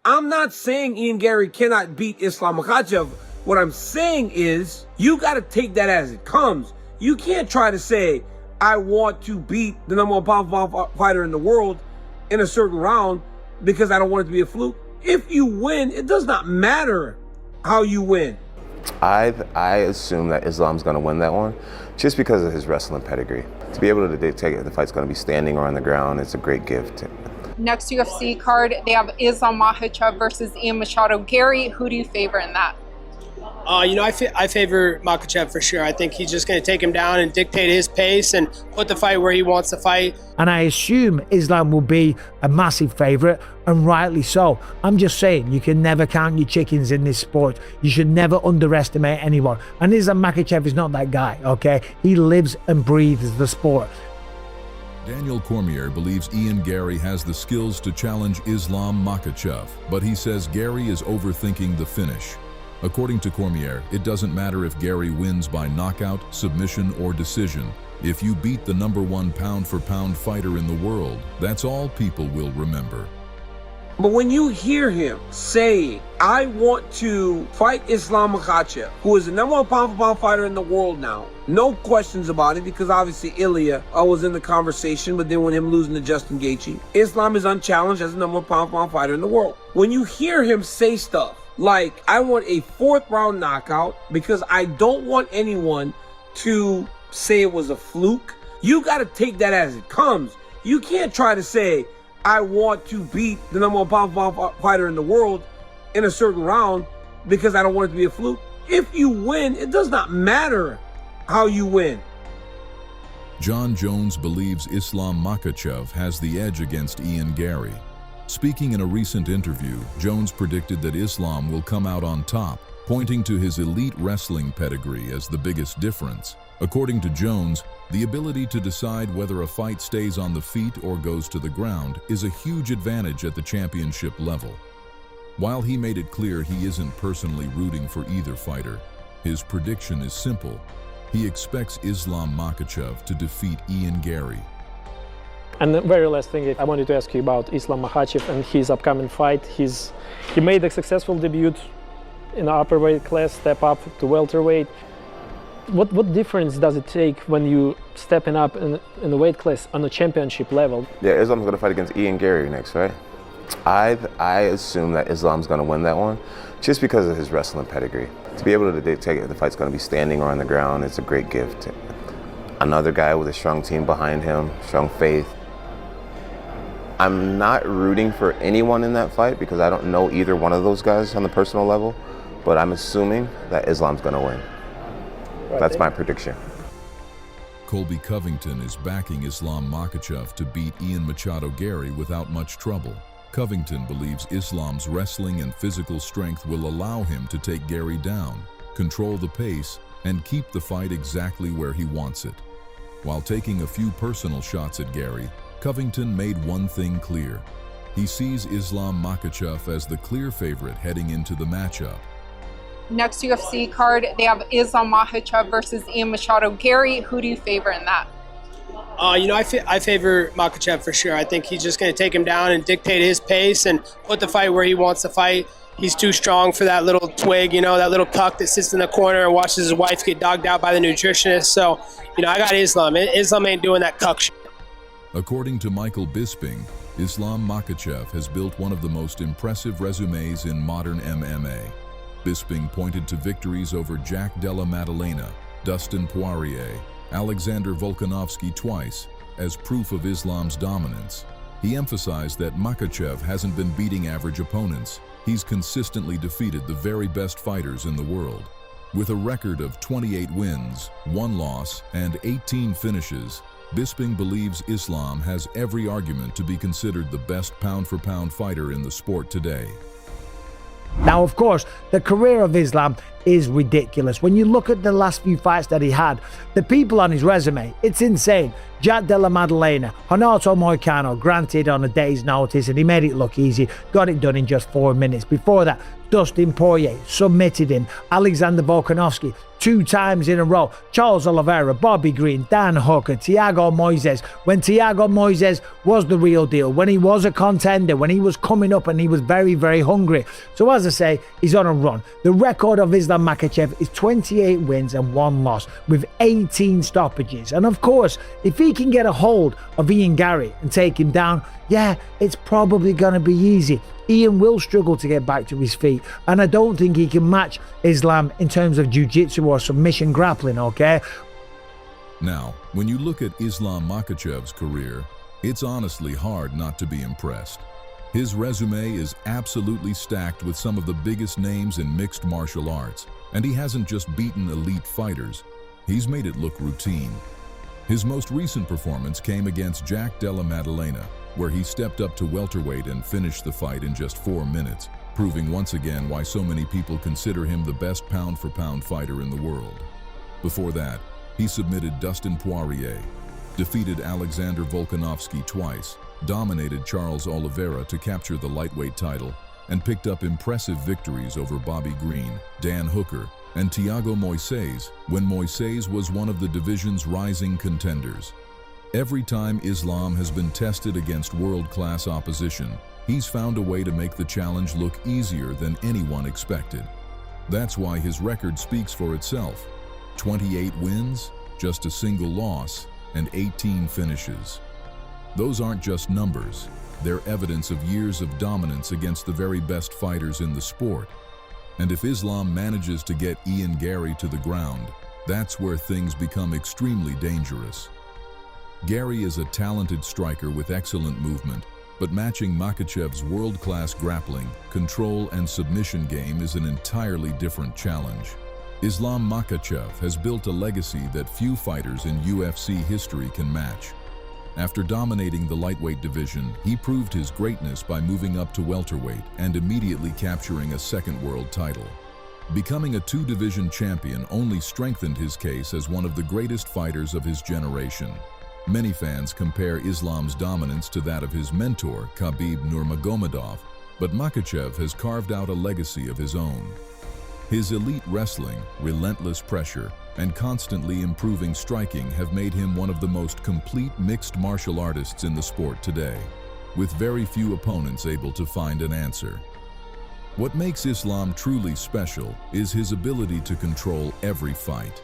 I'm not saying Ian Garry cannot beat Islam Makhachev. What I'm saying is you got to take that as it comes. You can't try to say, I want to beat the number one pound-for-pound fighter in the world in a certain round because I don't want it to be a fluke. If you win, it does not matter how you win. I assume that Islam's going to win that one just because of his wrestling pedigree. To be able to dictate if the fight's going to be standing or on the ground, it's a great gift. Next UFC card, they have Islam Makhachev versus Ian Garry. Who do you favor in that? I favor Makhachev for sure. I think he's just going to take him down and dictate his pace and put the fight where he wants to fight. And I assume Islam will be a massive favourite, and rightly so. I'm just saying, you can never count your chickens in this sport. You should never underestimate anyone. And Islam Makhachev is not that guy, okay? He lives and breathes the sport. Daniel Cormier believes Ian Garry has the skills to challenge Islam Makhachev, but he says Garry is overthinking the finish. According to Cormier, it doesn't matter if Garry wins by knockout, submission, or decision. If you beat the number one pound-for-pound fighter in the world, that's all people will remember. But when you hear him say, I want to fight Islam Makhachev, who is the number one pound-for-pound fighter in the world now, no questions about it, because obviously Ilya was in the conversation, but then when him losing to Justin Gaethje, Islam is unchallenged as the number one pound-for-pound fighter in the world. When you hear him say stuff like, I want a fourth round knockout because I don't want anyone to say it was a fluke, you got to take that as it comes. You can't try to say, I want to beat the number one pound-for-pound fighter in the world in a certain round because I don't want it to be a fluke. If you win, it does not matter how you win. John Jones believes Islam Makhachev has the edge against Ian Garry. Speaking in a recent interview, Jones predicted that Islam will come out on top, pointing to his elite wrestling pedigree as the biggest difference. According to Jones, the ability to decide whether a fight stays on the feet or goes to the ground is a huge advantage at the championship level. While he made it clear he isn't personally rooting for either fighter, his prediction is simple. He expects Islam Makhachev to defeat Ian Garry. And the very last thing I wanted to ask you about Islam Makhachev and his upcoming fight. He made a successful debut in the upper weight class, step up to welterweight. What difference does it take when you stepping up in the weight class on a championship level? Yeah, Islam's going to fight against Ian Garry next, right? I assume that Islam's going to win that one just because of his wrestling pedigree. To be able to dictate if the fight's going to be standing or on the ground, it's a great gift. Another guy with a strong team behind him, strong faith. I'm not rooting for anyone in that fight because I don't know either one of those guys on the personal level, but I'm assuming that Islam's going to win. That's my prediction. Colby Covington is backing Islam Makhachev to beat Ian Garry without much trouble. Covington believes Islam's wrestling and physical strength will allow him to take Garry down, control the pace, and keep the fight exactly where he wants it. While taking a few personal shots at Garry, Covington made one thing clear. He sees Islam Makhachev as the clear favorite heading into the matchup. Next UFC card, they have Islam Makhachev versus Ian Garry. Who do you favor in that? I favor Makhachev for sure. I think he's just going to take him down and dictate his pace and put the fight where he wants to fight. He's too strong for that little twig, that little cuck that sits in the corner and watches his wife get dogged out by the nutritionist. So, I got Islam. Islam ain't doing that cuck shit. According to Michael Bisping, Islam Makhachev has built one of the most impressive resumes in modern MMA. Bisping pointed to victories over Jack Della Maddalena, Dustin Poirier, Alexander Volkanovski twice as proof of Islam's dominance. He emphasized that Makhachev hasn't been beating average opponents. He's consistently defeated the very best fighters in the world. With a record of 28 wins, 1 loss, and 18 finishes, Bisping believes Islam has every argument to be considered the best pound-for-pound fighter in the sport today. Now, of course, the career of Islam is ridiculous. When you look at the last few fights that he had, the people on his resume, it's insane. Jack Della Maddalena, Renato Moicano, granted on a day's notice, and he made it look easy, got it done in just 4 minutes. Before that, Dustin Poirier submitted him. Alexander Volkanovski 2 times in a row. Charles Oliveira, Bobby Green, Dan Hooker, Thiago Moises. When Thiago Moises was the real deal, when he was a contender, when he was coming up and he was very, very hungry. So as I say, he's on a run. The record of Islam Makhachev is 28 wins and 1 loss with 18 stoppages. And of course, if he can get a hold of Ian Garry and take him down, yeah, it's probably going to be easy. Ian will struggle to get back to his feet, and I don't think he can match Islam in terms of jiu-jitsu or submission grappling, okay? Now, when you look at Islam Makhachev's career, it's honestly hard not to be impressed. His resume is absolutely stacked with some of the biggest names in mixed martial arts, and he hasn't just beaten elite fighters, he's made it look routine. His most recent performance came against Jack Della Maddalena, where he stepped up to welterweight and finished the fight in just 4 minutes, proving once again why so many people consider him the best pound-for-pound fighter in the world. Before that, he submitted Dustin Poirier, defeated Alexander Volkanovski twice, dominated Charles Oliveira to capture the lightweight title, and picked up impressive victories over Bobby Green, Dan Hooker, and Thiago Moises when Moises was one of the division's rising contenders. Every time Islam has been tested against world-class opposition, he's found a way to make the challenge look easier than anyone expected. That's why his record speaks for itself. 28 wins, just a single loss, and 18 finishes. Those aren't just numbers, they're evidence of years of dominance against the very best fighters in the sport. And if Islam manages to get Ian Garry to the ground, that's where things become extremely dangerous. Garry is a talented striker with excellent movement, but matching Makhachev's world-class grappling, control, and submission game is an entirely different challenge. Islam Makhachev has built a legacy that few fighters in UFC history can match. After dominating the lightweight division, he proved his greatness by moving up to welterweight and immediately capturing a second world title. Becoming a 2-division champion only strengthened his case as one of the greatest fighters of his generation. Many fans compare Islam's dominance to that of his mentor, Khabib Nurmagomedov, but Makhachev has carved out a legacy of his own. His elite wrestling, relentless pressure, and constantly improving striking have made him one of the most complete mixed martial artists in the sport today, with very few opponents able to find an answer. What makes Islam truly special is his ability to control every fight.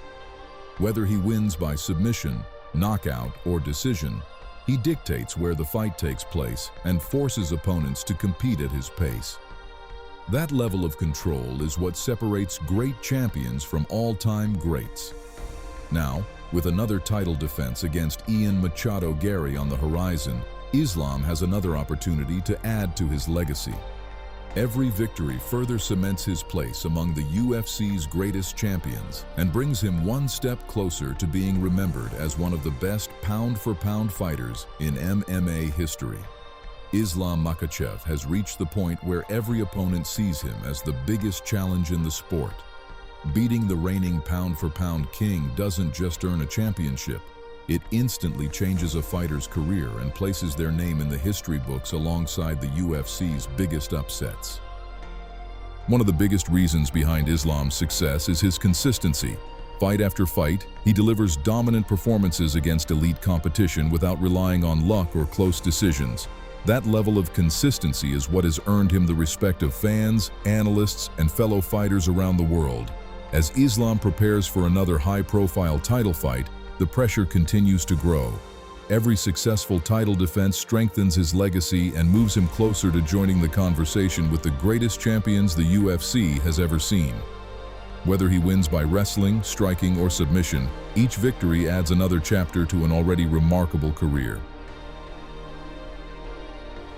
Whether he wins by submission, knockout, or decision, he dictates where the fight takes place and forces opponents to compete at his pace. That level of control is what separates great champions from all-time greats. Now, with another title defense against Ian Machado Garry on the horizon, Islam has another opportunity to add to his legacy. Every victory further cements his place among the UFC's greatest champions and brings him one step closer to being remembered as one of the best pound-for-pound fighters in MMA history. Islam Makhachev has reached the point where every opponent sees him as the biggest challenge in the sport. Beating the reigning pound-for-pound king doesn't just earn a championship, it instantly changes a fighter's career and places their name in the history books alongside the UFC's biggest upsets. One of the biggest reasons behind Islam's success is his consistency. Fight after fight, he delivers dominant performances against elite competition without relying on luck or close decisions. That level of consistency is what has earned him the respect of fans, analysts, and fellow fighters around the world. As Islam prepares for another high-profile title fight, the pressure continues to grow. Every successful title defense strengthens his legacy and moves him closer to joining the conversation with the greatest champions the UFC has ever seen. Whether he wins by wrestling, striking, or submission, each victory adds another chapter to an already remarkable career.